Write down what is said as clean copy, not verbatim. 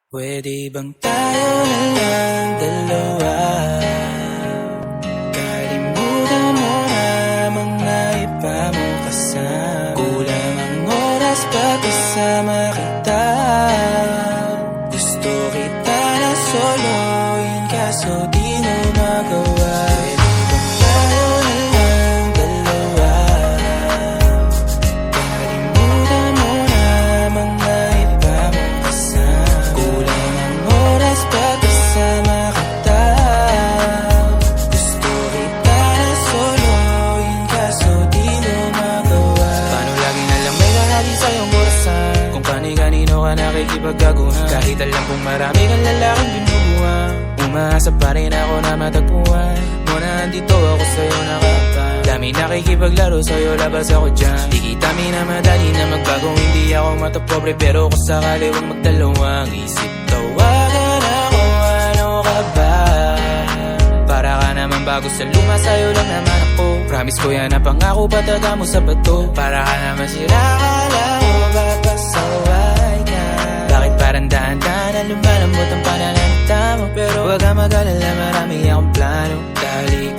Pwede bang tayo na lang dalawa? Kalimutan mo na mga iba mong kasama. Kulang ang oras pagkasama kita. Gusto kita na soloin kaso di mo magawa. Pwede bang tayo na lang dalawa? Kalimutan mo na mga iba mong kasama. Kulang ang oras pagkasama kita. Gusto kita na soloin kaso di mo magawa. Paano lagi na lang may lalagi sa'yong orasan? Kung kani-kanino ka nakikipagkaguhan. Kahit alam kong marami kang lalaking binubuhan. Umaasa pa rin ako na matagpuan mo na andito ako sa'yo nakapal. Dami nakikipaglaro sa'yo, labas ako dyan. Di kita minamadali na magbago, hindi ako matapobre. Pero kung sakali wag magdalawang isip, tawagan ako, ano ka ba? Para ka naman bago sa luma, sa'yo lang naman ako. Promise ko yan na pangako, pataga mo sa bato. Para ka naman sira, akala ko papasaway ka. Bakit parang daan-daan na lumalambot ang pananalita mo? Pero wag ka mag-alala, marami akong plano. Dahil